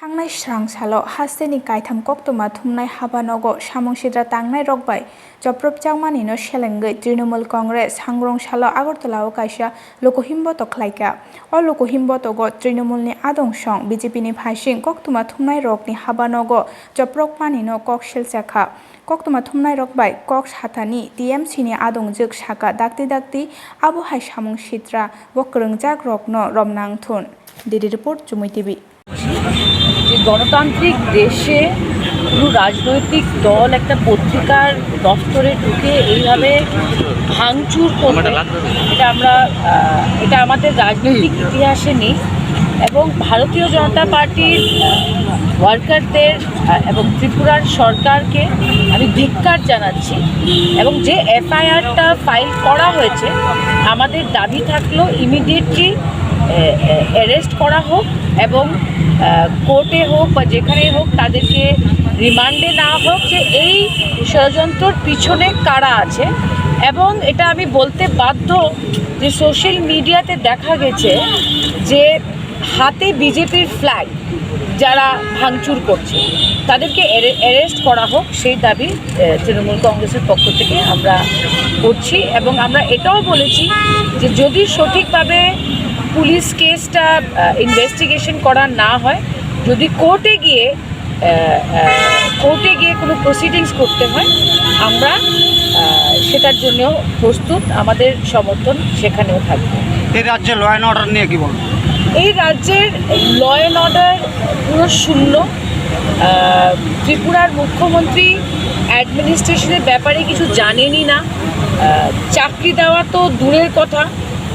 थांनाय स्रांसालो हास्तेनि गायथाम कक्टमा थुमनाय हाबानगो सामंसिद्रा तांनाय रगबाय जप्रबजांमानिनो सेलेंगै तृणमूल कांग्रेस सांग्रंसालो आगरतलाओ कायसा लोकहिम्बत खलायका अ लोकहिम्बतगो तृणमूलनि आदंसं बीजेपीनि भाइसिं कक्टमा थुमनाय रगनि हाबानगो जप्रबमानिनो कक सिलचाखा कक्टमा थुमनाय रगबाय कक्स हाथानि टीएमसीनि आदंजोग साका दाक्ति दाक्ति आबहाय सामंसिद्रा बक्रंजाक रगनो रमनांथुन DD report जुमुई TV. যে গণতান্ত্রিক দেশে কোনো রাজনৈতিক দল একটা পত্রিকার দফতরে ঢুকে এইভাবে ভাঙচুর করবে এটা আমাদের রাজনৈতিক ইতিহাসে নেই এবং ভারতীয় জনতা পার্টির ওয়ার্কারদের এবং ত্রিপুরার সরকারকে আমি ধিক্কার জানাচ্ছি এবং যে এফআইআরটা ফাইল করা হয়েছে আমাদের দাবি থাকলো ইমিডিয়েটলি অ্যারেস্ট করা হোক এবং কোর্টে হোক বা যেখানেই হোক তাদেরকে রিমান্ডে নেওয়া হোক যে এই ষড়যন্ত্রর পিছনে কারা আছে। এবং এটা আমি বলতে বাধ্য যে সোশ্যাল মিডিয়াতে দেখা গেছে যে হাতে বিজেপির ফ্ল্যাগ যারা ভাঙচুর করছে তাদেরকে অ্যারেস্ট করা হোক সেই দাবি তৃণমূল কংগ্রেসের পক্ষ থেকে আমরা করছি এবং আমরা এটাও বলেছি যে যদি সঠিকভাবে পুলিশ কেসটা ইনভেস্টিগেশন করা না হয়, যদি কোর্টে গিয়ে কোনো প্রসিডিংস করতে হয় আমরা সেটার জন্যও প্রস্তুত, আমাদের সমর্থন সেখানেও থাকবে। এই রাজ্যে ল অ্যান্ড অর্ডার নিয়ে কি বলবো? এই রাজ্যের ল অ্যান্ড অর্ডার পুরো শূন্য। ত্রিপুরার মুখ্যমন্ত্রী অ্যাডমিনিস্ট্রেশনের ব্যাপারে কিছু জানেনই না। চাকরি দেওয়া তো দূরের কথা,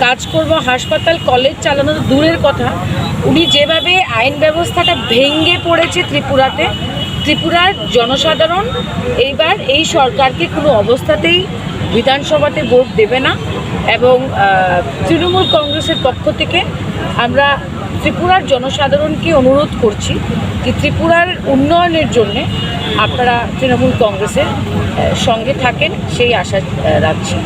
কাজকর্ম হাসপাতাল কলেজ চালানো তো দূরের কথা, উনি যেভাবে আইন ব্যবস্থাটা ভেঙে পড়েছে ত্রিপুরার জনসাধারণ এইবার এই সরকারকে কোনো অবস্থাতেই বিধানসভাতে ভোট দেবে না এবং তৃণমূল কংগ্রেসের পক্ষ থেকে আমরা ত্রিপুরার জনসাধারণকে অনুরোধ করছি যে ত্রিপুরার উন্নয়নের জন্যে আপনারা তৃণমূল কংগ্রেসের সঙ্গে থাকেন সেই আশা রাখছি।